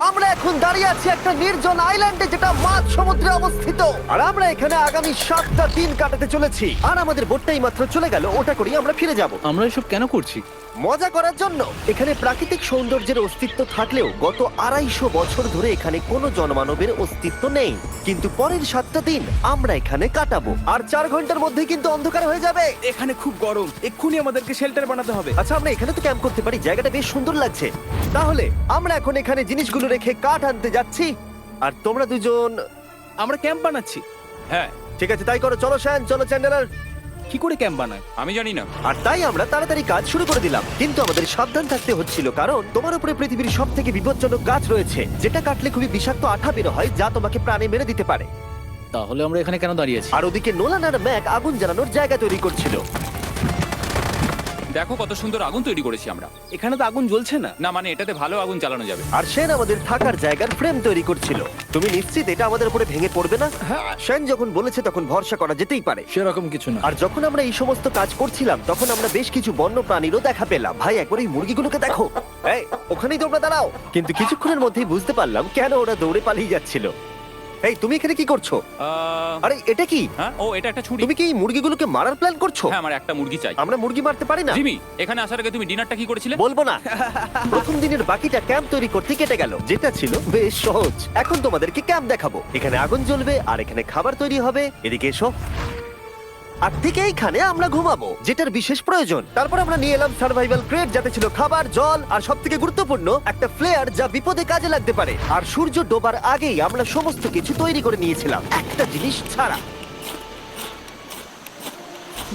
আমরা এখন দাঁড়িয়ে আছি একটা নির্জন আইল্যান্ডে যেটা মাঝ সমুদ্রে অবস্থিত, আর আমরা এখানে আগামী 7টা দিন কাটাতে চলেছি। আর আমাদের বোটটাই মাত্র চলে গেল, ওটা করেই আমরা ফিরে যাব আমরা এসব কেন করছি? মজা করার জন্য। এখানে প্রাকৃতিক সৌন্দর্যের অস্তিত্ব থাকলেও গত 250 বছর ধরে এখানে কোনো জনমানবের অস্তিত্ব নেই। কিন্তু পরের 7টা দিন আমরা এখানে কাটাবো, আর 4 ঘন্টার মধ্যেই কিন্তু অন্ধকার হয়ে যাবে। এখানে খুব গরম, এক্ষুনি আমাদেরকে শেল্টার বানাতে হবে। আচ্ছা, আমরা এখানে তো ক্যাম্প করতে পারি, জায়গাটা বেশ সুন্দর লাগছে। তাহলে আমরা এখন এখানে জিনিসগুলো রেখে কাঠ আনতে যাচ্ছি, আর তোমরা দুজন। আমরা ক্যাম্প বানাচ্ছি। হ্যাঁ, ঠিক আছে, তাই করো। চলো শ্যান, চলো চ্যান্ডেলার। কি করে ক্যাম্প বানায়? আমি জানি না। আর তাই আমরা তাড়াতাড়ি কাজ শুরু করে দিলাম, কিন্তু আমাদের সাবধান থাকতে হচ্ছিল, কারণ তোমার উপরে পৃথিবীর সব থেকে বিপজ্জনক গাছ রয়েছে, যেটা কাটলে খুবই বিষাক্ত আঠা বের হয়, যা তোমাকে প্রাণে মেরে দিতে পারে। তাহলে আমরা এখানে কেন দাঁড়িয়ে আছি? আর ওদিকে নোলান আর ম্যাক আগুন জ্বালানোর জায়গা তৈরি করছিল। দেখো কত সুন্দর আগুন তৈরি করেছি আমরা। এখানে তো আগুন জ্বলছে না। না মানে এটাতে ভালো আগুন চালানো যাবে। আর সেন আমাদের থাকার জায়গার ফ্রেম তৈরি করছিল। তুমি নিশ্চিত এটা আমাদের উপরে ভেঙে পড়বে না? সেন যখন বলেছে তখন ভরসা করা যেতেই পারে। সেরকম কিছু না। আর যখন আমরা এই সমস্ত কাজ করছিলাম তখন আমরা বেশ কিছু বন্য প্রাণীরও দেখা পেলাম। ভাই, একবার এই মুরগিগুলোকে দেখো। এই, ওখানেই তোমরা দাঁড়াও। কিন্তু কিছুক্ষণের মধ্যেই বুঝতে পারলাম কেন ওরা দৌড়ে পালিয়ে যাচ্ছিল। এই, তুমি এখানে কি করছো? আরে এটা কি? হ্যাঁ, ও এটা একটা ছুরি। তুমি কি এই মুরগিগুলোকে মারার প্ল্যান করছো? হ্যাঁ, আমার একটা মুরগি চাই। আমরা মুরগি মারতে পারি না। জিমি, এখানে আসার আগে তুমি ডিনারটা কি করেছিলে? বলবো না। প্রথম দিনের বাকিটা ক্যাম্প তৈরি করতে কেটে গেল, যেটা ছিল বেশ সহজ। এখন তোমাদেরকে ক্যাম্প দেখাবো। এখানে আগুন জ্বলবে আর এখানে খাবার তৈরি হবে। এদিকে এসো। আর ঠিক এইখানে আমরা ঘুমাবো, যেটার বিশেষ প্রয়োজন। তারপর আমরা নিয়ে এলাম সার্ভাইভাল ক্রেট, যাতে ছিল খাবার, জল আর সবথেকে গুরুত্বপূর্ণ একটা ফ্লেয়ার, যা বিপদে কাজে লাগতে পারে। আর সূর্য ডোবার আগেই আমরা সমস্ত কিছু তৈরি করে নিয়েছিলাম, একটা জিনিস ছাড়া।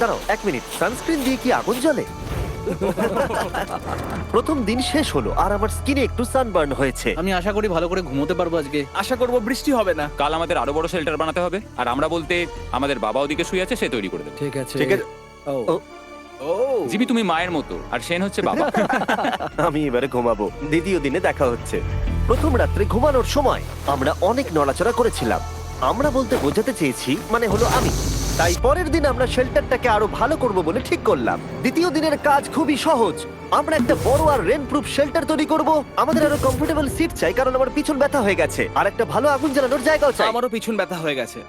দাঁড়াও 1 মিনিট, সানস্ক্রিন দিয়ে কি আগুন জ্বলে? প্রথম দিন শেষ হলো আর আমার স্কিনে একটু সানবার্ন হয়েছে। আমি আশা করি ভালো করে ঘুমোতে পারবো আজকে। আশা করব বৃষ্টি হবে না। কাল আমাদের আরো বড় শেল্টার বানাতে হবে, আর আমরা বলতে আমাদের বাবা ওদিকে শুয়ে আছে, সে তৈরি করে দেবে। ঠিক আছে। ঠিক আছে। ও ও, ও জিমি তুমি মায়ের মতো, আর সেন হচ্ছে বাবা। আমি এবারে ঘুমাবো। দ্বিতীয় দিনে দেখা হচ্ছে। প্রথম রাত্রে ঘুমানোর সময় আমরা অনেক নড়াচড়া করেছিলাম। আমরা বলতে বোঝাতে চেয়েছি, মানে হলো আমি। তাই পরের দিন আমরা শেল্টারটাকে আরো ভালো করব বলে ঠিক করলাম। দ্বিতীয় দিনের কাজ খুবই সহজ। আমরা একটা বড় আর রেন প্রুফ শেল্টার তৈরি করব। আমাদের আরো কমফোর্টেবল সিট চাই, কারণ আমার পিছন ব্যথা হয়ে গেছে, আর একটা ভালো আগুন জ্বালানোর জায়গাও চাই। আমারও পিছন ব্যথা হয়ে গেছে।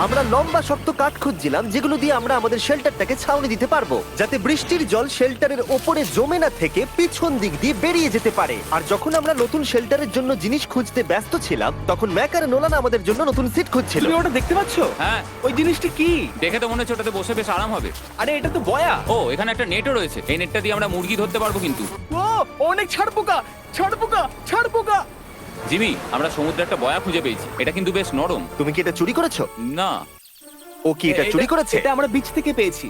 আমরা লম্বা শক্ত কাঠ খুঁজছিলাম, যেগুলো দিয়ে আমরা আমাদের শেল্টারটাকে ছাউনি দিতে পারবো, যাতে বৃষ্টির জল শেল্টারের ওপরে জমে না থেকে পিছন দিক দিয়ে বেরিয়ে যেতে পারে। আর যখন আমরা নতুন শেল্টারের জন্য জিনিস খুঁজতে ব্যস্ত ছিলাম, তখন ম্যাক আর নোলান আমাদের জন্য নতুন সিট খুঁজছিল। তুমি ওটা দেখতে পাচ্ছ? হ্যাঁ, ওই জিনিসটা কি? দেখে তো মনে হচ্ছে ওটাতে বসে বেশ আরাম হবে। আরে এটা তো বয়া। ও, এখানে একটা নেটও রয়েছে। এই নেটটা দিয়ে আমরা মুরগি ধরতে পারবো। কিন্তু ও অনেক ছাড়পোকা, ছাড়পোকা, ছাড়পোকা। জিমি, আমরা সমুদ্রে একটা বয়া খুঁজে পেয়েছি। এটা কিন্তু বেশ নরম। তুমি কি এটা চুরি করেছো? না, ও কি এটা চুরি করেছে? এটা আমরা বিচ থেকে পেয়েছি।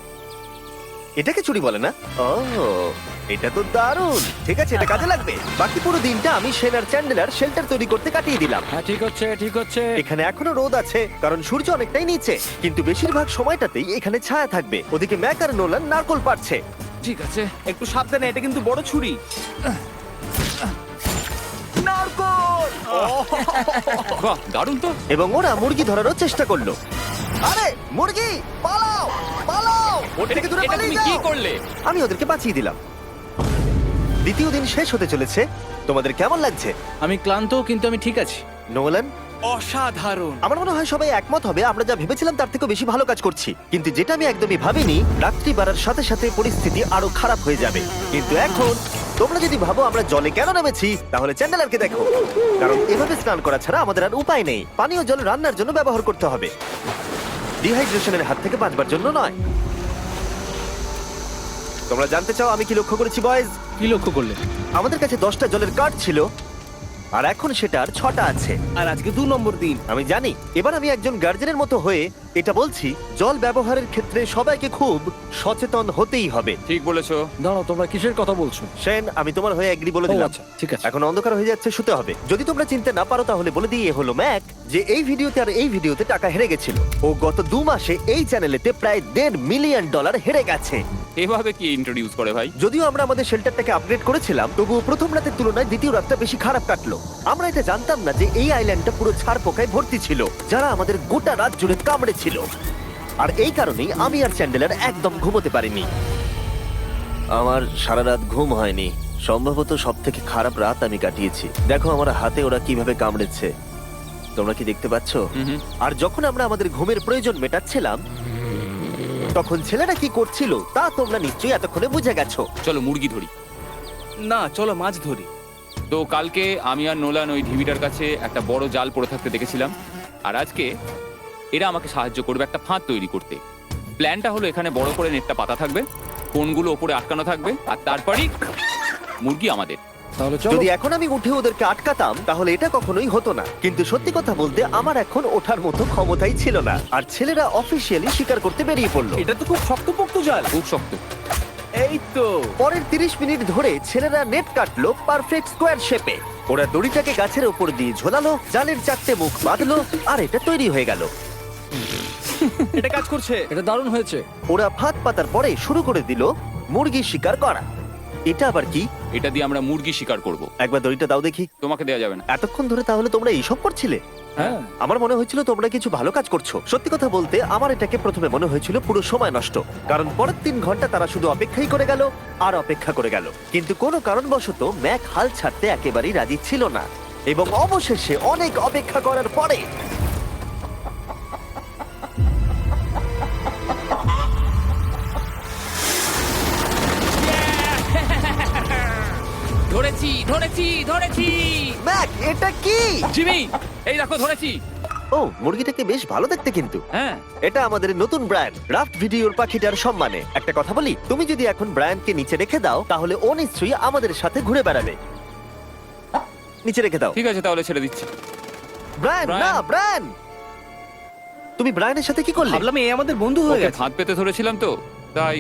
এটাকে চুরি বলে না? ও, এটা তো দারুণ। ঠিক আছে, এটা কাজে লাগবে। বাকি পুরো দিনটা আমি সেন আর চ্যান্ডেলার শেল্টার তৈরি করতে কাটিয়ে দিলাম। হ্যাঁ, ঠিক হচ্ছে, ঠিক হচ্ছে। এখানে এখনো রোদ আছে, কারণ সূর্য অনেকটাই নিচে, কিন্তু বেশিরভাগ সময়টাতেই এখানে ছায়া থাকবে। ওদিকে ম্যাক আর নোলান নারকল পাড়ছে। ঠিক আছে। একটু সাবধানে, এটা কিন্তু বড় ছুরি। নারকল! বাহ, দারুণ তো। এবং ওরা মুরগি ধরারও চেষ্টা করলো। আরে মুরগি, পালাও পালাও, ওর থেকে দূরে এটা পালিয়ে তুমি কি যাও। করলে? আমি ওদেরকে বাঁচিয়ে দিলাম। দ্বিতীয় দিন শেষ হতে চলেছে। তোমাদের কেমন লাগছে? আমি ক্লান্ত, কিন্তু আমি ঠিক আছি। নোলান? অসাধারণ। আমার মনে হয় সবাই একমত হবে, আমরা যা ভেবেছিলাম তার থেকেও বেশি ভালো কাজ করছি। কিন্তু যেটা আমি একদমই ভাবিনি, রাত্রি বাড়ার সাথে সাথে পরিস্থিতি আরো খারাপ হয়ে যাবে। কিন্তু এখন তোমরা যদি ভাবো আমরা জলে কেন নেমেছি, তাহলে চ্যান্ডেলারকে দেখো। কারণ এভাবে স্নান করা ছাড়া আমাদের আর উপায় নেই। পানীয় জল রান্নার জন্য ব্যবহার করতে হবে, ডিহাইড্রেশনের হাত থেকে বাঁচবার জন্য নয়। তোমরা জানতে চাও আমি কি লক্ষ্য করেছি বয়েজ? কি লক্ষ্য করলে? আমাদের কাছে 10টা জলের কার্ড ছিল, আর এখন সেটা আর 6টা আছে। আর আজকে 2 নম্বর দিন। আমি জানি। এবার আমি একজন গার্জেনের মতো হয়ে এটা বলছি, জল ব্যবহারের ক্ষেত্রে সবাইকে খুব সচেতন হতেই হবে। ঠিক বলেছো। দাঁড়াও, তোমরা কিসের কথা বলছো? সেন, আমি তোমার হয়ে এগ্রি বলে দিলাম। আচ্ছা, ঠিক আছে। এখন অন্ধকার হয়ে যাচ্ছে, শুতে হবে। যদি তোমরা চিনতে না পারো তাহলে বলে দিয়ে হলো ম্যাক, যে এই ভিডিওতে আর এই ভিডিওতে টাকা হেরে গেছিল। ও গত 2 মাসে এই চ্যানেলেতে প্রায় $1.5 মিলিয়ন হেরে গেছে। এভাবে কি ইন্ট্রোডিউস করে ভাই? যদিও আমরা আমাদের শেল্টারটাকে আপগ্রেড করেছিলাম, তবুও প্রথম রাতের তুলনায় দ্বিতীয় রাতটা বেশি খারাপ কাটলো। আমরা এটা জানতাম না যে এই আইল্যান্ডটা পুরো ছাড় পোকায় ভর্তি ছিল, যারা আমাদের গোটা রাত জুড়ে কামড়েছিল। আর এই কারণেই আমি আর চ্যান্ডেলার একদম ঘুমোতে পারিনি। আমার সারা রাত ঘুম হয়নি। সম্ভবত সব থেকে খারাপ রাত আমি কাটিয়েছি। দেখো আমার হাতে ওরা কিভাবে কামড়েছে, তোমরা কি দেখতে পাচ্ছ? হুম। আর যখন আমরা আমাদের ঘুমের প্রয়োজন মেটাচ্ছিলাম, তখন ছেলেরা কি করছিল তা তোমরা নিশ্চয়ই এতক্ষণে বুঝে গেছো। চলো মুরগি ধরি। না, চলো মাছ ধরি। তো কালকে আমি আর নোলান ওই ঢিবিটার কাছে একটা বড় জাল পড়ে থাকতে দেখেছিলাম, আর আজকে এরা আমাকে সাহায্য করবে একটা ফাঁদ তৈরি করতে। প্ল্যানটা হলো এখানে বড় করে নেটটা পাতা থাকবে, কোনগুলো ওপরে আটকানো থাকবে, আর তারপরেই মুরগি আমাদের। তাহলে চলো। যদি এখন আমি উঠে ওদেরকে আটকাতাম তাহলে এটা কখনোই হতো না, কিন্তু সত্যি কথা বলতে আমার এখন ওঠার মতো ক্ষমতাই ছিল না। আর ছেলেরা অফিসিয়ালি স্বীকার করতে বেরিয়ে পড়লো। এটা তো খুব শক্তপোক্ত জাল। খুব শক্ত। এই তো। পরের 30 মিনিট ধরে ছেলেরা নেট কাটলো পারফেক্ট স্কোয়ার শেপে। ওরা দড়িটাকে গাছের উপর দিয়ে ঝোলালো, জালের 4টে মুখ বাঁধলো, আর এটা তৈরি হয়ে গেল। এটা কাজ করছে। এটা দারুণ হয়েছে। ওরা ফাঁদ পাতার পরে শুরু করে দিল মুরগি শিকার করা। এটা আবার কি? এটা দিয়ে আমরা মুরগি শিকার করব। একবার দড়িটা দাও দেখি। তোমাকে দেওয়া যাবে না। এতক্ষণ ধরে তাহলে তোমরা এইসব করছিলে? হ্যাঁ। আমার মনে হয়েছিল তোমরা কিছু ভালো কাজ করছো। সত্যি কথা বলতে আমার এটাকে প্রথমে মনে হয়েছিল পুরো সময় নষ্ট, কারণ পরের 3 ঘন্টা তারা শুধু অপেক্ষাই করে গেল আর অপেক্ষা করে গেল। কিন্তু কোনো কারণবশত ম্যাক হাল ছাড়তে একেবারেই রাজি ছিল না, এবং অবশেষে অনেক অপেক্ষা করার পরে ধরেছি ধরেছি ধরেছি। ম্যাক, এটা কি? জিমি, এই দেখো ধরেছি। ও, মুরগিটাকে বেশ ভালো দেখতে কিন্তু। হ্যাঁ। এটা আমাদের নতুন ব্র্যান্ড রাফট ভিডিওর পাখিটার সম্মানে। একটা কথা বলি, তুমি যদি এখন ব্র্যান্ডকে নিচে রেখে দাও তাহলে ও নিশ্চয়ই আমাদের সাথে ঘুরে বেড়াবে। নিচে রেখে দাও। ঠিক আছে, তাহলে ছেড়ে দিচ্ছি। Brian, Brian. না ব্রায়ান, তুমি ব্রায়ানের সাথে কি করলে? ভাবলাম এই আমাদের বন্ধু হয়ে ওকে গেছে। ফাঁদ পেতে ধরেছিলাম তো, তাই।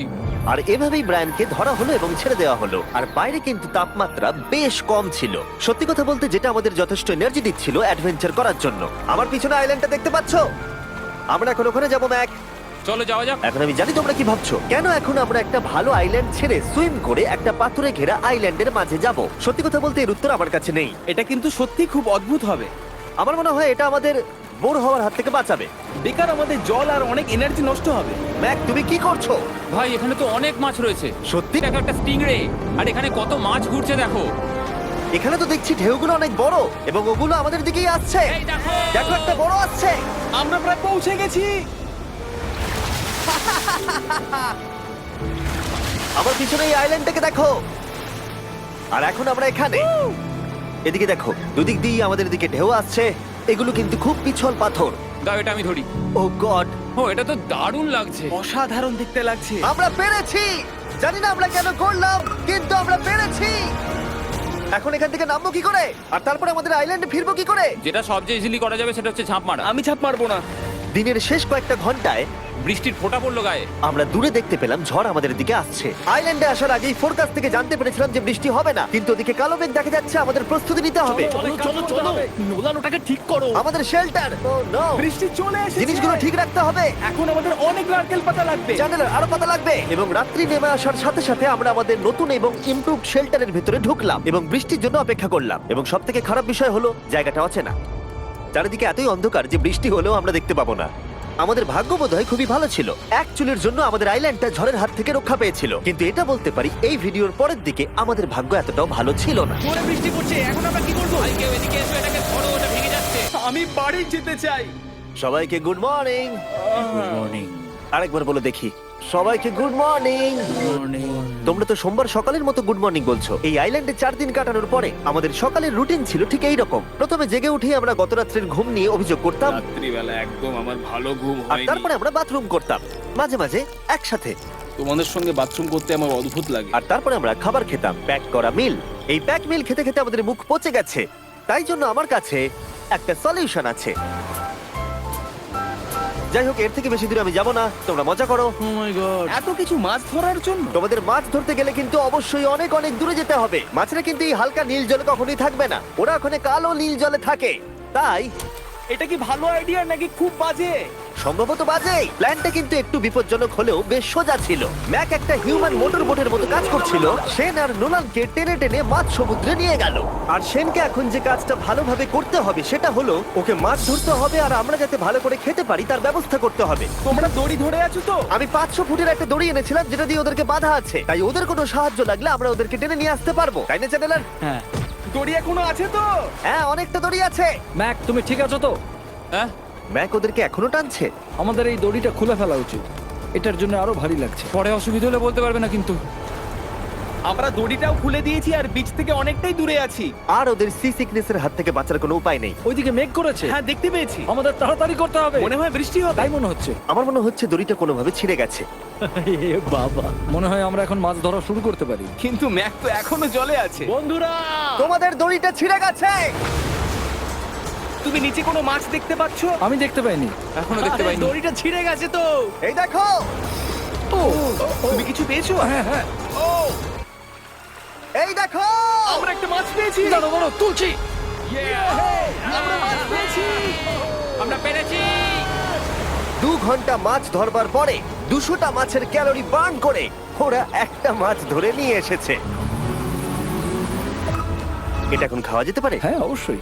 আর এভাবেই ব্রায়ানকে ধরা হলো এবং ছেড়ে দেওয়া হলো। আর বাইরে কিন্তু তাপমাত্রা বেশ কম ছিল। সত্যি কথা বলতে যেটা আমাদের যথেষ্ট এনার্জি দিচ্ছিল অ্যাডভেঞ্চার করার জন্য। আমার পিছনে আইল্যান্ডটা দেখতে পাচ্ছো? আমরা এখন ওখানে যাবো ম্যাক। চলো যাওয়া যাক। এখন আমি জানি তোমরা কি ভাবছো, কেন এখন আমরা একটা ভালো আইল্যান্ড ছেড়ে সুইম করে একটা পাথরে ঘেরা আইল্যান্ডের মাঝে যাব? সত্যি কথা বলতে এর উত্তর আমার কাছে নেই। এটা কিন্তু সত্যি খুব অদ্ভুত হবে। আমার মনে হয় এটা আমাদের বোর হওয়ার হাত থেকে বাঁচাবে। বেকার আমাদের জল আর অনেক এনার্জি নষ্ট হবে। ম্যাক, তুমি কি করছো? ভাই এখানে তো অনেক মাছ রয়েছে। সত্যি? দেখো একটা স্টিংরে, আর এখানে কত মাছ ঘুরছে দেখো। এখানে তো দেখছি ঢেউগুলো অনেক বড় এবং ওগুলো আমাদের দিকেই আসছে। এই দেখো। দেখো, একটা বড় আসছে। আমরা প্রায় পৌঁছে গেছি। আমার পিছনে এই আইল্যান্ডটাকে দেখো। আর এখন আমরা এখানে। এদিকে দেখো, দুদিক দিয়ে আমাদের দিকে ঢেউ আসছে। এগুলো কিন্তু খুব পিছল পাথর। দাও এটা আমি ধরি। ও গড, ও এটা তো দারুণ লাগছে। অসাধারণ দেখতে লাগছে। আমরা পেরেছি। জানি না আমরা কেন করলাম, কিন্তু আমরা পেরেছি। এখন এখান থেকে নামবো কি করে, আর তারপর আমাদের আইল্যান্ডে ফিরবো কি করে? যেটা সবচেয়ে ইজিলি করা যাবে সেটা হচ্ছে ঝাঁপ মারা। আমি ছাপ মারবো না। দিনের শেষ কয়েকটা ঘন্টায় বৃষ্টির ফোঁটা পড়লো গায়ে। আমরা দূরে দেখতে পেলাম ঝড় আমাদের দিকে আসছে। আইল্যান্ডে আসার আগেই ফোরকাস্ট থেকে জানতে পেরেছিলাম যে বৃষ্টি হবে না, কিন্তু ওদিকে কালো মেঘ দেখা যাচ্ছে। আমাদের প্রস্তুতি নিতে হবে। চলো নোলান ওটাকে ঠিক করো। আমাদের শেল্টার, ও নো, বৃষ্টি চলে এসেছে। জিনিসগুলো ঠিক রাখতে হবে। এখন আমাদের অনেক নারকেল পাতা লাগবে। চ্যানেলের আরো পাতা লাগবে। এবং রাত্রি নেমে আসার সাথে সাথে আমরা আমাদের নতুন এবং ইমপ্রুভড শেল্টারের ভিতরে ঢুকলাম এবং বৃষ্টির জন্য অপেক্ষা করলাম। এবং সব থেকে খারাপ বিষয় হলো জায়গাটা অচেনা। চারিদিকে এতই অন্ধকার যে বৃষ্টি হলেও আমরা দেখতে পাবো না। আমাদের ভাগ্য বোধহয় খুবই ভালো ছিল। এক চুলের জন্য আমাদের আইল্যান্ডটা ঝড়ের হাত থেকে রক্ষা পেয়েছিল, কিন্তু এটা বলতে পারি এই ভিডিওর পরের দিকে আমাদের ভাগ্য এতটাও ভালো ছিল না। জোরে বৃষ্টি পড়ছে, এখন আমরা কি করব? ভাই কেউ এদিকে এসো, এটাকে ধরো, ওটা ভেঙে যাচ্ছে। আমি বাড়ি যেতে চাই। সবাইকে গুড মর্নিং। মর্নিং। আরেকবার বলে দেখি, সবাইকে গুড মর্নিং। তোমরা তো সোমবার সকালের মতো গুড মর্নিং বলছো। এই আইল্যান্ডে 4 দিন কাটানোর পরে আমাদের সকালের রুটিন ছিল ঠিক এই রকম। প্রথমে জেগে উঠে আমরা গত রাত্রের ঘুম নিয়ে অভিযোগ করতাম, রাত্রিবেলা একদম আমার ভালো ঘুম আর হয়নি। তারপরে আমরা বাথরুম করতাম, মাঝে মাঝে একসাথে। তোমাদের সঙ্গে বাথরুম করতে আমার অদ্ভুত লাগে। আর তারপরে আমরা খাবার খেতাম, প্যাক করা মিল। এই প্যাক মিল খেতে খেতে আমাদের মুখ পচে গেছে। তাই জন্য আমার কাছে একটা সলিউশন আছে। যাই হোক, এর থেকে বেশি দূরে আমি যাব না, তোমরা মজা করো। ও মাই গড। এত কিছু মাছ ধরার জন্য? তোমাদের মাছ ধরতে গেলে কিন্তু অবশ্যই অনেক অনেক দূরে যেতে হবে। মাছেরা কিন্তু এই হালকা নীল জলে কখনোই থাকবে না, ওরা ওখানে কালো নীল জলে থাকে। তাই এটা কি ভালো আইডিয়া নাকি খুব বাজে? সম্ভবত বাজেই। প্ল্যানটা কিন্তু একটু বিপজ্জনক হলেও বেশ সোজা ছিল। ম্যাক একটা হিউম্যান মোটর বোটের মতো কাজ করছিল। শেন আর নোলানকে টেনে টেনে মাছ সমুদ্রে নিয়ে গেল। আর শেনকে এখন যে কাজটা ভালোভাবে করতে হবে সেটা হলো ওকে মাছ ধরতে হবে আর আমরা যাতে ভালো করে খেতে পারি তার ব্যবস্থা করতে হবে। তোমরা দড়ি ধরে আছো তো? আমি 500 ফুটের একটা দড়ি এনেছিলাম যেটা দিয়ে ওদেরকে বাঁধা আছে, তাই ওদের কোনো সাহায্য লাগলে আমরা ওদেরকে টেনে নিয়ে আসতে পারবো, তাই না চ্যানেলার? হ্যাঁ। দড়ি এখনো আছে তো? হ্যাঁ, অনেকটা দড়ি আছে। ম্যাক, তুমি ঠিক আছো তো? হ্যাঁ, ম্যাক ওদেরকে এখনো টানছে। আমাদের এই দড়িটা খুলে ফেলা উচিত, এটার জন্য আরো ভারী লাগছে। পরে অসুবিধা হলে বলতে পারবে না কিন্তু। আমরা দড়িটাও খুলে দিয়েছি আর বিচ থেকে অনেকটাই দূরে আছি। আর ওদের সি সিকনেসের হাত থেকে বাঁচার কোনো উপায় নেই। ওইদিকে মেঘ করেছে। হ্যাঁ, দেখতে পেয়েছি। আমাদের তাড়াতাড়ি করতে হবে। মনে হয় বৃষ্টি হবে। তাই মনে হচ্ছে। আমার মনে হচ্ছে দড়িটা কোনোভাবে ছিঁড়ে গেছে। এ বাবা, মনে হয় আমরা এখন মাছ ধরা শুরু করতে পারি। কিন্তু ম্যাক তো এখনো জলে আছে। বন্ধুরা, তোমাদের দড়িটা ছিঁড়ে গেছে। তুমি নিচে কোনো মাছ দেখতে পাচ্ছো? আমি দেখতে পাইনি। এখনো দেখতে পাইনি। দড়িটা ছিঁড়ে গেছে তো। এই দেখো। তুমি কিছু পেয়েছো? হ্যাঁ হ্যাঁ, ও, এই দেখো। আমরা একটা মাছ পেয়েছি। দাঁড়ো দাঁড়ো, তুলছি। আমরা মাছ পেয়েছি। আমরা পেরেছি। 2 ঘন্টা মাছ ধরবার পরে 200টা মাছের ক্যালোরি বার্ন করে ওরা একটা মাছ ধরে নিয়ে এসেছে। এটা এখন খাওয়া যেতে পারে? হ্যাঁ অবশ্যই।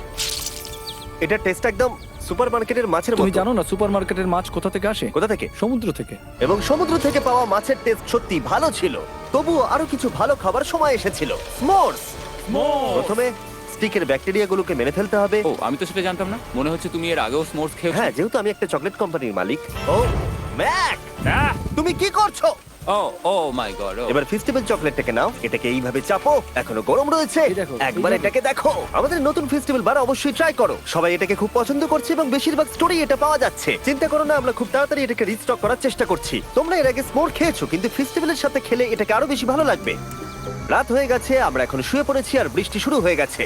এটা টেস্ট একদম সুপারমার্কেটের মাছের তুমি মতো। জানো না সুপারমার্কেটের মাছ কোথা থেকে আসে? কোথা থেকে? সমুদ্র থেকে। এবং সমুদ্র থেকে পাওয়া মাছের টেস্ট সত্যি ভালো ছিল। তবুও আরো কিছু ভালো খাবার সময় এসেছিল। স্মোর্স। প্রথমে স্টিকের ব্যাকটেরিয়াগুলোকে মেরে ফেলতে হবে। ও, আমি তো সেটা জানতাম না। মনে হচ্ছে তুমি এর আগেও স্মোর্স খেয়েছো। হ্যাঁ, যেহেতু আমি একটা চকলেট কোম্পানির মালিক। ও ম্যাক, তুমি কি করছো? ও ও মাই গড। এবার ফেস্টিভ্যাল চকলেটটাকে নাও, এটাকে এইভাবে চাপো, এখনো গরম রয়েছে। এই দেখো, একবার এইভাবে। এটাকে দেখো। আমাদের নতুন ফেস্টিভ্যাল বার অবশ্যই ট্রাই করো। সবাই এটাকে খুব পছন্দ করছে এবং বেশিরভাগ স্টোরি এটা পাওয়া যাচ্ছে। চিন্তা করো না, আমরা খুব তাড়াতাড়ি এটাকে রিস্টক করার চেষ্টা করছি। তোমরা এর আগে স্মোর খেয়েছো, কিন্তু ফেস্টিভ্যালের সাথে খেলে এটাকে আরো বেশি ভালো লাগবে। রাত হয়ে গেছে, আমরা এখন শুয়ে পড়েছি আর বৃষ্টি শুরু হয়ে গেছে।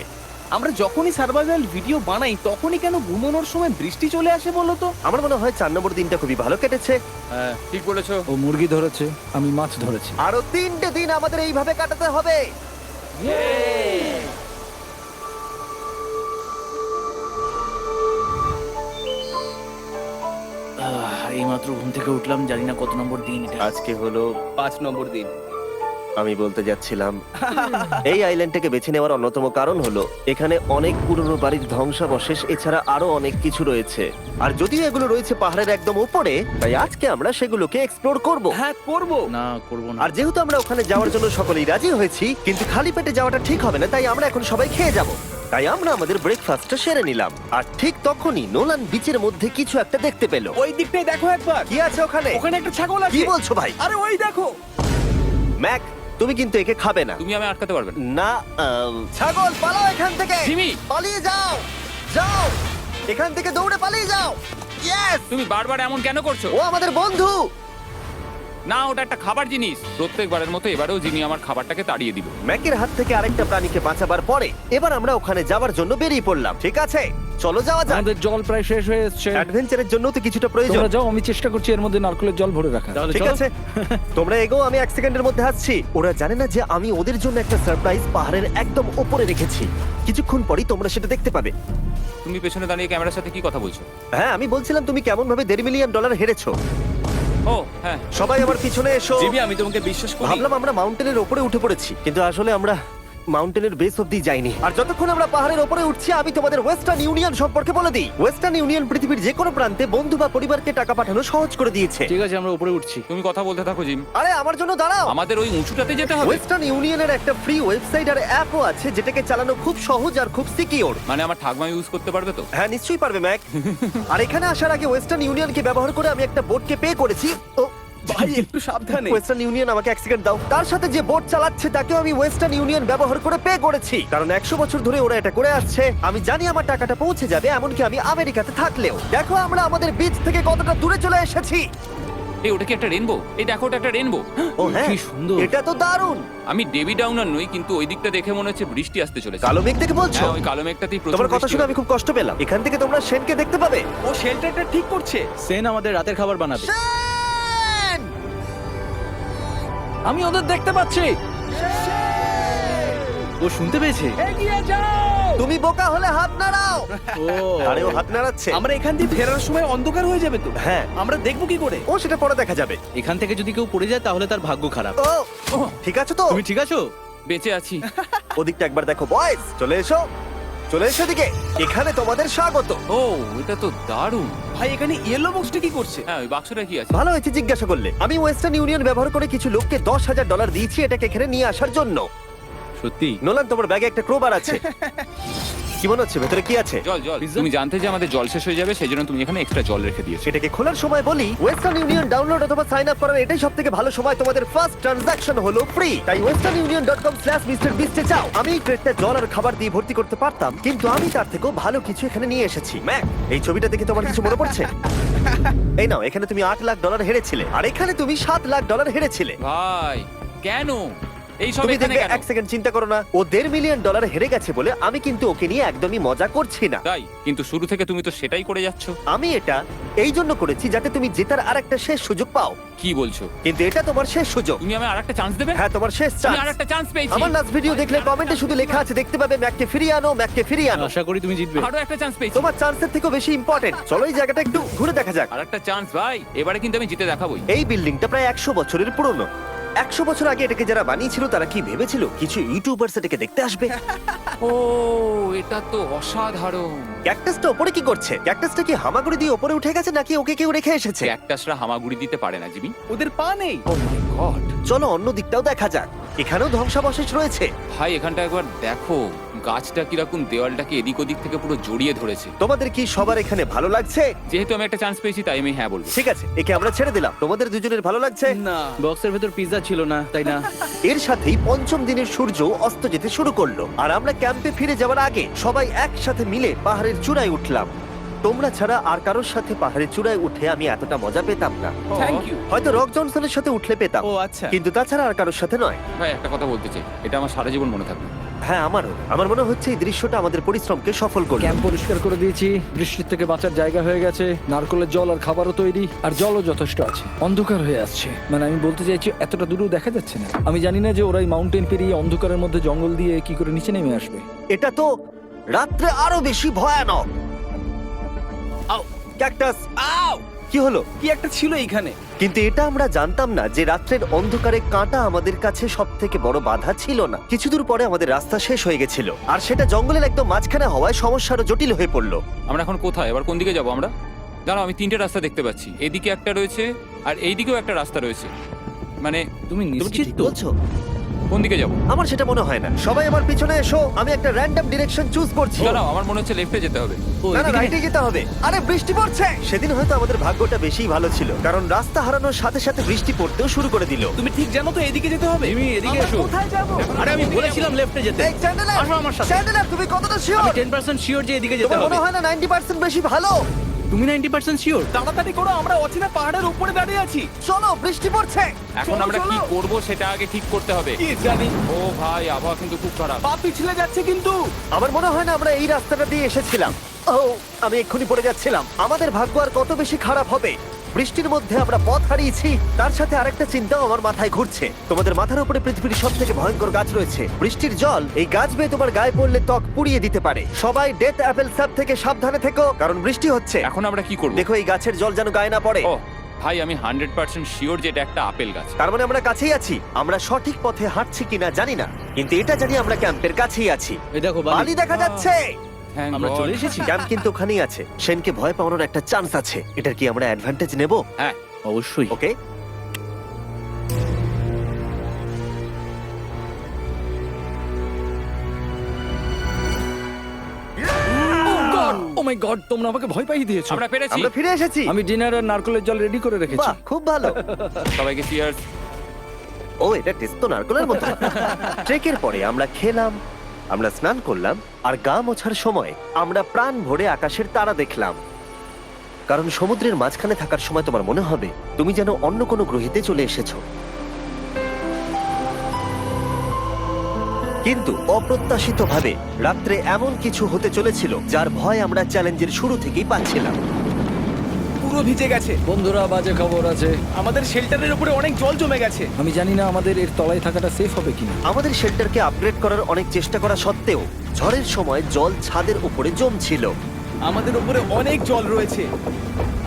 আমরা যখনই সার্ভাইভাল ভিডিও বানাই তখনই কেন ঘুমানোর সময় বৃষ্টি চলে আসে বলো তো? আমার মনে হয় 4 নম্বর দিনটা খুবই ভালো কেটেছে। হ্যাঁ, ঠিক বলেছো। ও মুরগি ধরেছে, আমি মাছ ধরেছি। আরো 3টে দিন আমাদের এইভাবে কাটাতে হবে। এইমাত্র ঘুম থেকে উঠলাম, জানি না কত নম্বর দিন এটা। আজকে হলো 5 নম্বর দিন। আমি বলতে যাচ্ছিলাম এই আইল্যান্ডটাকে বেছে নেওয়ার অন্যতম কারণ হলো এখানে অনেক পুরনো বাড়ির ধ্বংসাবশেষ এছাড়া আরো অনেক কিছু রয়েছে। আর যদিও এগুলো রয়েছে পাহাড়ের একদম উপরে, তাই আজকে আমরা সেগুলোকে এক্সপ্লোর করব। হ্যাঁ, করব। না, করব না। আর যেহেতু আমরা ওখানে যাওয়ার জন্য সকলেই রাজি হয়েছি, কিন্তু খালি পেটে যাওয়াটা ঠিক হবে না, তাই আমরা এখন সবাই খেয়ে যাব। তাই আমরা আমাদের ব্রেকফাস্টটা সেরে নিলাম। আর ঠিক তখনই নোলান বিচের মধ্যে কিছু একটা দেখতে পেল। ওই দিকটাই দেখো একবার। কি আছে ওখানে? ওখানে একটা ছাগল আছে। কি বলছো ভাই? আরে ওই দেখো। ম্যাক, তুমি কিন্তু একে খাবে না। তুমি আমি আটকাতে পারবে না। না, ছাগল পালাও এখান থেকে। জিমি! পালিয়ে যাও, যাও এখান থেকে, দৌড়ে পালিয়ে যাও। ইয়েস! তুমি বারবার এমন কেন করছো? ও আমাদের বন্ধু। না, ওটা একটা খাবার জিনিস। প্রত্যেকবারের মতো এবারেও জিমি আমার খাবারটাকে তাড়িয়ে দিল। ম্যাকের হাত থেকে আরেকটা প্রাণীকে বাঁচাবার পরে এবার আমরা ওখানে যাওয়ার জন্য বেরিয়ে পড়লাম। ঠিক আছে, চলো যাওয়া যাক। আমাদের জল প্রায় শেষ হয়ে এসেছে। অ্যাডভেঞ্চারের জন্য তো কিছুটা প্রয়োজন। তোমরা যাও, আমি চেষ্টা করছি এর মধ্যে নারকেলের জল ভরে রাখা। ঠিক আছে, তোমরা এগো, আমি 1 সেকেন্ডের মধ্যে আসছি। ওরা জানে না যে আমি ওদের জন্য একটা সারপ্রাইজ পাহাড়ের একদম উপরে রেখেছি। কিছুক্ষণ পরেই তোমরা সেটা দেখতে পাবে। তুমি পেছনে দাঁড়িয়ে ক্যামেরার সাথে কি কথা বলছো? হ্যাঁ, আমি বলছিলাম তুমি কেমন ভাবে $1.5 মিলিয়ন হেরেছো। ও হ্যাঁ, সবাই আমার পিছনে এসো। জিমি, আমি তোমাকে বিশ্বাস করি। ভাবলাম আমরা মাউন্টেনের উপরে উঠে পড়েছি, কিন্তু আসলে আমরা মাউন্টেনের বেস অব্দি যাইনি। আর যতক্ষণ আমরা পাহাড়ের উপরে উঠছি, আমি তোমাদের ওয়েস্টার্ন ইউনিয়ন সম্পর্কে বলে দিই। ওয়েস্টার্ন ইউনিয়ন পৃথিবীর যে কোনো প্রান্তে বন্ধু বা পরিবারকে টাকা পাঠানো সহজ করে দিয়েছে। ঠিক আছে, আমরা উপরে উঠছি। তুমি কথা বলতে থাকো জিম। আরে আমার জন্য দাঁড়াও। আমাদের ওই উঁচুটাতে যেতে হবে। ওয়েস্টার্ন ইউনিয়নের একটা ফ্রি ওয়েবসাইট আর অ্যাপও আছে, যেটাকে চালানো খুব সহজ আর খুব সিকিউর। মানে আমার ঠাকমা ইউজ করতে পারবে তো? হ্যাঁ, নিশ্চয়ই পারবে ম্যাক। আর এখানে আসার আগে ওয়েস্টার্ন ইউনিয়নকে ব্যবহার করে আমি একটা বোটকে পে করেছি। ও ভাই, একটু সাবধানে। ওয়েস্টার্ন ইউনিয়ন আমাকে 1 সেকেন্ড দাও। তার সাথে যে বোট চালাচ্ছে তাকেও আমি ওয়েস্টার্ন ইউনিয়ন ব্যবহার করে পে করেছি, কারণ 100 বছর ধরে ওরা এটা করে আসছে। আমি জানি আমার টাকাটা পৌঁছে যাবে, এমনকি আমি আমেরিকাতে থাকলেও। দেখো আমরা আমাদের বিচ থেকে কতটা দূরে চলে এসেছি। এই, ওটা কি একটা রেনবো? এই দেখো, ওটা একটা রেনবো। ও হ্যাঁ, কি সুন্দর। এটা তো দারুণ। আমি ডেভি ডাউনার নই, কিন্তু ওই দিকটা দেখে মনে হচ্ছে বৃষ্টি আসতে চলেছে। কালো মেঘ থেকে বলছো? হ্যাঁ, ওই কালো মেঘটাতেই প্রচুর তোমার কথা বৃষ্টি শুনে হবে। আমি খুব কষ্ট পেলাম। এখান থেকে তোমরা শেনকে দেখতে পাবে। ও শেল্টারটা ঠিক করছে। সেন আমাদের রাতের খাবার বানাবে। শেন! আমি ওদের দেখতে পাচ্ছি। ও শুনতে পেয়েছে। এগিয়ে যাও। তুমি বোকা হলে হাত নাড়াও। ও আরে ও হাত নাড়াচ্ছে। আমরা এখান দিয়ে ফেরার সময় অন্ধকার হয়ে যাবে তো। হ্যাঁ। আমরা দেখবো কি করে? ও সেটা পরে দেখা যাবে। এখান থেকে যদি কেউ পড়ে যায় তাহলে তার ভাগ্য খারাপ। ও ঠিক আছে তো? তুমি ঠিক আছো? বেঁচে আছি। ওদিকটা একবার দেখো বয়েজ, চলে এসো, চলে এসো দিকে। এখানে তোমাদের স্বাগত। ও এটা তো দারুণ। ভাই এখানে ইয়েলো বক্সটা কি করছে? হ্যাঁ ওই বাক্সটা কি আছে? ভালো হয়েছে জিজ্ঞাসা করলে। আমি ওয়েস্টার্ন ইউনিয়ন ব্যবহার করে কিছু লোককে $10,000 দিয়েছি এটাকে এখানে নিয়ে আসার জন্য। সত্যি? নোলান, তোমার ব্যাগে একটা ক্রোবার আছে। কি মনে হচ্ছে ভেতরে কি আছে? জল জল। Pizza? তুমি জানতে যে আমাদের জল শেষ হয়ে যাবে সেজন্য তুমি এখানে এক্সট্রা জল রেখে দিয়েছো। সেটাকে খোলার সময় বলি, ওয়েস্টার্ন ইউনিয়ন ডাউনলোড অথবা সাইন আপ করার এটাই সবথেকে ভালো সময়। তোমাদের ফার্স্ট ট্রানজাকশন হলো ফ্রি। তাই westernunion.com/mrbeast এ যাও। আমি এই ক্রেটটা জল আর খাবার দিয়ে ভর্তি করতে পারতাম, কিন্তু আমি তার থেকেও ভালো কিছু এখানে নিয়ে এসেছি। ম্যাক, এই ছবিটা দেখে তোমার কিছু মনে পড়ছে? এই নাও, এখানে তুমি $8 লাখ হেরেছিলে, আর এখানে তুমি $7 লাখ হেরেছিলে। ভাই কেন এই সব তুমি এখানে দেখবে, কেন? এক সেকেন্ড চিন্তা করো না। ও $1.5 মিলিয়ন হেরে গেছে বলে আমি কিন্তু ওকে নিয়ে একদমই মজা করছি না। তাই কিন্তু শুরু থেকে তুমি তো সেটাই করে যাচ্ছ। আমি এটা এই জন্য করেছি যাতে তুমি জেতার আর একটা শেষ সুযোগ পাও, কি বলছো? কিন্তু এটা তোমার শেষ সুযোগ। তুমি আমায় আরেকটা চান্স দেবে? হ্যাঁ, তোমার শেষ আমি চান্স। আরেকটা চান্স পেয়েছি। আমার লাস্ট ভিডিও দেখলে কমেন্টে শুধু লেখা আছে, দেখতে পাবে ম্যাককে ফিরিয়ে আনো, ম্যাককে ফিরিয়ে আনো। আশা করি তুমি জিতবে। আরো একটা চান্স পেয়েছি। তোমার চান্সের থেকেও বেশি ইম্পর্টেন্ট। চলো এই জায়গাটা একটু ঘুরে দেখা যাক। আরেকটা চান্স ভাই, এবারে কিন্তু আমি জিতে দেখাবোই। এই বিল্ডিংটা প্রায় 100 বছরের পুরনো। 100 বছর আগে এটাকে যারা বানিয়েছিল তারা কি ভেবেছিল কিছু ইউটিউবার্স এটাকে দেখতে আসবে? ও এটা তো অসাধারণ। ক্যাকটাসটা উপরে কি করছে? ক্যাকটাসটা কি হামাগুড়ি দিয়ে উপরে উঠে গেছে নাকি ওকে কেউ রেখে এসেছে? ক্যাকটাসরা হামাগুড়ি দিতে পারে না জিমি। ওদের পা নেই। ও মাই গড। চলো অন্য দিকটাও দেখা যাক। এখানেও ধ্বংসাবশেষ রয়েছে। ভাই এখানটা একবার দেখো, গাছটা কিরকম দেওয়ালটাকে এদিক ওদিক থেকে পুরো জড়িয়ে ধরেছে। তোমাদের কি সবার এখানে ভালো লাগছে? যেহেতু আমি একটা চান্স পেয়েছি তাই আমি হ্যাঁ বলবো। ঠিক আছে, একে আমরা ছেড়ে দিলাম। তোমাদের দুজনের ভালো লাগছে? না, বক্সের ভেতর পিৎজা ছিল না, তাই না? এর সাথেই পঞ্চম দিনের সূর্য অস্ত যেতে শুরু করলো, আর আমরা ক্যাম্পে ফিরে যাওয়ার আগে সবাই একসাথে মিলে পাহাড়ের চূড়ায় উঠলাম। তোমরা ছাড়া আর কারোর সাথে পাহাড়ের চূড়ায় উঠে আমি এতটা মজা পেতাম না। Thank you. হয়তো রক জনসনের সাথে উঠলে পেতাম, ও আচ্ছা। কিন্তু তাছাড়া আর কারোর সাথে নয়। ভাই একটা কথা বলতে চাই, এটা আমার সারা জীবন মনে থাকবে। হ্যাঁ, আমারও। আমার মনে হচ্ছে এই দৃশ্যটা আমাদের পরিশ্রমকে সফল করলো। ক্যাম্প পরিষ্কার করে দিয়েছি, বৃষ্টির থেকে বাঁচার জায়গা হয়ে গেছে, নারকেলের জল আর খাবারও তৈরি, আর জলও যথেষ্ট আছে। অন্ধকার হয়ে আসছে, মানে আমি বলতে চাইছি এতটা দূরেও দেখা যাচ্ছে না। আমি জানি না যে ওরা এই মাউন্টেন পেরিয়ে অন্ধকারের মধ্যে জঙ্গল দিয়ে কি করে নিচে নেমে আসবে। এটা তো রাত্রে আরো বেশি ভয়ানক। আও, ক্যাকটাস! আউ! কি হলো? কি একটা ছিল এইখানে। কিন্তু এটা আমরা জানতাম না যে রাত্রের অন্ধকারে কাঁটা আমাদের কাছে সব থেকে বড় বাধা ছিল না। কিছু দূর পরে আমাদের রাস্তা শেষ হয়ে গেছিল, আর সেটা জঙ্গলের একদম মাঝখানে হওয়ায় সমস্যা আরো জটিল হয়ে পড়লো। আমরা এখন কোথায়, এবার কোন দিকে যাবো আমরা? জানো আমি তিনটে রাস্তা দেখতে পাচ্ছি, এদিকে একটা রয়েছে আর এইদিকেও একটা রাস্তা রয়েছে। মানে তুমি তুমি নিশ্চিত ঠিক তো? বলছো? কোন দিকে যাবো? আমার সেটা মনে হয় না। সবাই আমার পিছনে এসো, আমি একটা র্যান্ডম ডিরেকশন চুজ করছি। দাঁড়াও, আমার মনে হচ্ছে লেফটে যেতে হবে। ও, না না, এদিকে? রাইটে যেতে হবে। আরে বৃষ্টি পড়ছে। সেদিন হয়তো আমাদের ভাগ্যটা বেশিই ভালো ছিল, কারণ রাস্তা হারানোর সাথে সাথে বৃষ্টি পড়তেও শুরু করে দিল। তুমি ঠিক জানো তো এদিকে যেতে হবে? জিমি, এদিকে আমরা এসো। কোথায় যাব? আরে আমি বলেছিলাম লেফটে যেতে। এই চ্যান্ডেলার, আসো আমার সাথে। চ্যান্ডেলার, তুমি কতটা আমি শিওর? 10% শিওর যে এদিকে যেতে তোমার হবে। মনে হয় না 90% বেশি ভালো? তুমি 90% শিওর? তাড়াতাড়ি করো, আমরা অচেনা পাহাড়ের উপরে দাঁড়িয়ে আছি। চলো, বৃষ্টি পড়ছে। এখন চলো, আমরা কি চলো। করব সেটা আগে ঠিক করতে হবে। কি জানি, ও ভাই আবহাওয়া কিন্তু খুব খারাপ। পা পিছলে যাচ্ছে কিন্তু। আমার মনে হয় না আমরা এই রাস্তাটা দিয়ে এসেছিলাম। ও, আমি এক্ষুনি পড়ে যাচ্ছিলাম। আমাদের ভাগ্য আর কত বেশি খারাপ হবে। বৃষ্টির মধ্যে আমরা পথ হারিয়েছি, তার সাথে আরেকটা চিন্তাও আমার মাথায় ঘুরছে। তোমাদের মাথার উপরে পৃথিবীর সব থেকে ভয়ঙ্কর গাছ রয়েছে। বৃষ্টির জল এই গাছ বেয়ে তোমার গায়ে পড়লে ত্বক পুড়িয়ে দিতে পারে। সবাই ডেথ অ্যাপেল সাপ থেকে সাবধানে থেকো, কারণ বৃষ্টি হচ্ছে। এখন আমরা কি করব? দেখো এই গাছের জল যেন গায়ে না পড়ে। ও ভাই আমি 100% শিওর যে এটা একটা আপেল গাছ। তার মানে আমরা কাছেই আছি। আমরা সঠিক পথে হাঁটছি কিনা জানি না, কিন্তু এটা জানি আমরা ক্যাম্পের কাছেই আছি। এই দেখো বালি দেখা যাচ্ছে। Thank আমরা God. চলে এসেছি। ক্যাম্প কিন্তু ওখানেই আছে। সেনকে ভয় পাওয়ানোর একটা চান্স আছে। এটার কি আমরা অ্যাডভান্টেজ নেব? হ্যাঁ অবশ্যই। ওকে, ও মাই গড, তোমরা আমাকে ভয় পাইয়ে দিয়েছো। আমরা পেরেছি। আমরা ফিরে এসেছি। আমি ডিনার আর নারকেলের জল রেডি করে রেখেছি। বাহ, খুব ভালো। সবাইকে চিয়ার্স। ও, এটা টেস্ট তো নারকেলের মতো। ট্রেকের পরে আমরা খেলাম, আমরা স্নান করলাম, আর গা মোছার সময় আমরা প্রাণ ভরে আকাশের তারা দেখলাম। কারণ সমুদ্রের মাঝখানে থাকার সময় তোমার মনে হবে তুমি যেন অন্য কোনো গ্রহেতে চলে এসেছো। কিন্তু অপ্রত্যাশিতভাবে রাত্রে এমন কিছু হতে চলেছিল যার ভয় আমরা চ্যালেঞ্জের শুরু থেকেই পাচ্ছিলাম। পুরো ভিজে গেছে। বন্ধুরা, বাজে খবর আছে। আমাদের শেল্টারের উপরে অনেক জল জমে গেছে। আমি জানি না আমাদের এর তলায় থাকাটা সেফ হবে কিনা। আমাদের শেল্টারকে আপগ্রেড করার অনেক চেষ্টা করা সত্ত্বেও ঝড়ের সময় জল ছাদের উপরে জমছিল। আমাদের উপরে অনেক জল রয়েছে।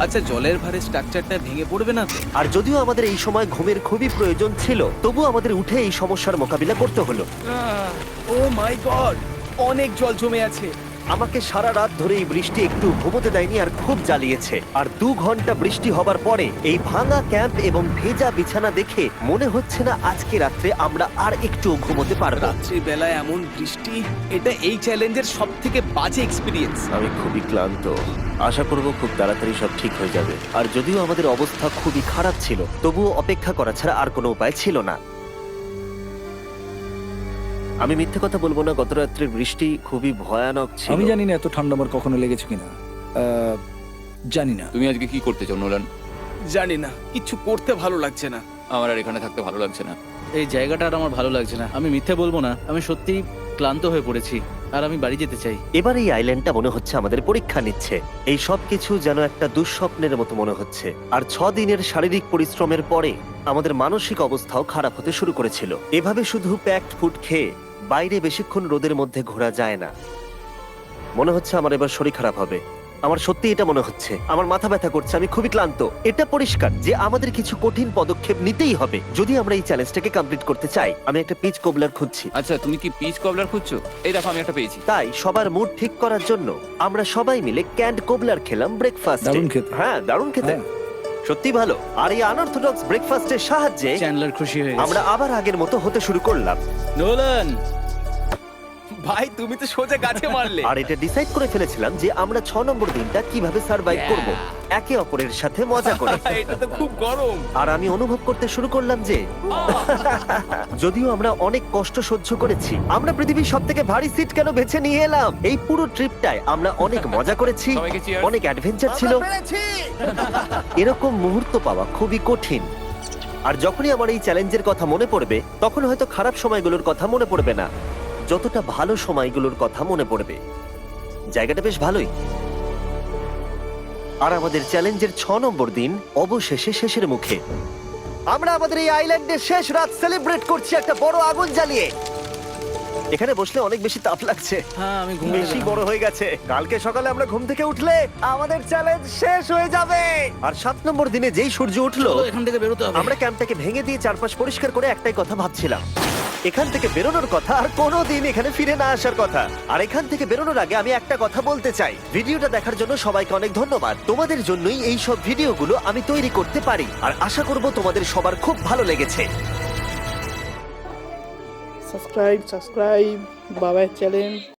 আচ্ছা, জলের ভারে স্ট্রাকচারটা ভেঙে পড়বে না তো? আর যদিও আমাদের এই সময় ঘুমের খুবই প্রয়োজন ছিল, তবু আমাদের উঠে এই সমস্যার মোকাবিলা করতে হলো। ও মাই গড, অনেক জল জমে আছে। আমাকে সারা রাত ধরে এই বৃষ্টি একটু ঘুমোতে দেয়নি আর খুব জ্বালিয়েছে। আর 2 ঘন্টা বৃষ্টি হবার পরে এই ভাঙা ক্যাম্প এবং ভেজা বিছানা দেখে মনে হচ্ছে না আজকে রাত্রে আমরা আর একটু ঘুমোতে পারবো। রাত্রি বেলায় এমন বৃষ্টি, এটা এই চ্যালেঞ্জের সব থেকে বাজে এক্সপিরিয়েন্স। আমি খুবই ক্লান্ত। আশা করব খুব তাড়াতাড়ি সব ঠিক হয়ে যাবে। আর যদিও আমাদের অবস্থা খুবই খারাপ ছিল, তবুও অপেক্ষা করা ছাড়া আর কোনো উপায় ছিল না। আমি মিথ্যে কথা বলবো না, গত রাত্রের বৃষ্টি খুবই ভয়ানক ছিল। আমি জানি না এত ঠান্ডা আমার কখনো লেগেছে কিনা। জানি না। তুমি আজকে কি করতে চাও নোলান? জানি না, কিছু করতে ভালো লাগছে না। আমার আর এখানে থাকতে ভালো লাগছে না। এই জায়গাটা আর আমার ভালো লাগছে না। আমি মিথ্যে বলবো না, আমি সত্যিই ক্লান্ত হয়ে পড়েছি আর আমি বাড়ি যেতে চাই। এবার এই আইল্যান্ডটা মনে হচ্ছে আমাদের পরীক্ষা নিচ্ছে। এই সব কিছু যেন একটা দুঃস্বপ্নের মতো মনে হচ্ছে। আর 6 দিনের শারীরিক পরিশ্রমের পরে আমাদের মানসিক অবস্থাও খারাপ হতে শুরু করেছিল। এভাবে শুধু প্যাকড ফুড খেয়ে বাইরে বেশিক্ষণ রোদের মধ্যে ঘোরা যায় না। মনে হচ্ছে আমার এবার শরীর খারাপ হবে। আমার সত্যি এটা মনে হচ্ছে। আমার মাথা ব্যথা করছে, আমি খুবই ক্লান্ত। এটা পরিষ্কার যে আমাদের কিছু কঠিন পদক্ষেপ নিতেই হবে যদি আমরা এই চ্যালেঞ্জটাকে কমপ্লিট করতে চাই। আমি একটা পিচ কোবলার খুঁজছি। আচ্ছা, তুমি কি পিচ কবলার খুঁজছো? এই দেখো, আমি একটা পেয়েছি। তাই সবার মুড ঠিক করার জন্য আমরা সবাই মিলে ক্যান্ড কোবলার খেলাম ব্রেকফাস্টে। দারুণ খেতে। হ্যাঁ, দারুণ খেতে, হ্যাঁ। সত্যি ভালো। আর এই আনঅর্থোডক্স ব্রেকফাস্টের সাহায্যে চ্যান্ডলার খুশি হয়ে আমরা গেছে। আবার আগের মতো হতে শুরু করলাম। নোলান, ভাই, তুমি তো সোজা গাছে মারলে। আর এটা ডিসাইড করে ফেলেছিলাম যে আমরা 6 নম্বর দিনটা কিভাবে সার্ভাইভ করব, একে অপরের সাথে মজা করে। এটা তো খুব গরম। আর আমি অনুভব করতে শুরু করলাম যে যদিও আমরা অনেক কষ্ট সহ্য করেছি, আমরা পৃথিবীর সব থেকে ভারী সিট কেন বেছে নিয়ে এলাম। এই পুরো ট্রিপটায় আমরা অনেক মজা করেছি, সবাইকে cheers। অনেক অ্যাডভেঞ্চার ছিল। এরকম মুহূর্ত পাওয়া খুবই কঠিন। আর যখনই আমার এই চ্যালেঞ্জের কথা মনে পড়বে, তখন হয়তো খারাপ সময়গুলোর কথা মনে পড়বে না, যতটা ভালো সময়গুলোর কথা মনে পড়বে। জায়গাটা বেশ ভালোই। আর আমাদের চ্যালেঞ্জের 6 নম্বর দিন অবশেষে শেষের মুখে। আমরা আমাদের এই আইল্যান্ডের শেষ রাত সেলিব্রেট করছি একটা বড় আগুন জ্বালিয়ে। এখানে বসলে অনেক বেশি তাপ লাগছে, হ্যাঁ আমি ঘুমিয়ে বেশি গেলাম। বড় হয়ে গেছে। কালকে সকালে আমরা ঘুম থেকে উঠলে আমাদের চ্যালেঞ্জ শেষ হয়ে যাবে। আর 7 নম্বর দিনে যেই সূর্য উঠলো, চলো, এখান থেকে বেরোতে হবে। আমরা ক্যাম্পটাকে ভেঙে দিয়ে চারপাশ পরিষ্কার করে একটাই কথা ভাবছিলাম, এখান থেকে বেরোনোর কথা আর কোনোদিন এখানে ফিরে না আসার কথা। আর এখান থেকে বেরোনোর আগে আমি একটা কথা বলতে চাই, ভিডিওটা দেখার জন্য সবাইকে অনেক ধন্যবাদ। তোমাদের জন্যই এই সব ভিডিওগুলো আমি তৈরি করতে পারি, আর আশা করব তোমাদের সবার খুব ভালো লেগেছে। সাবস্ক্রাইব বাবার চ্যানেল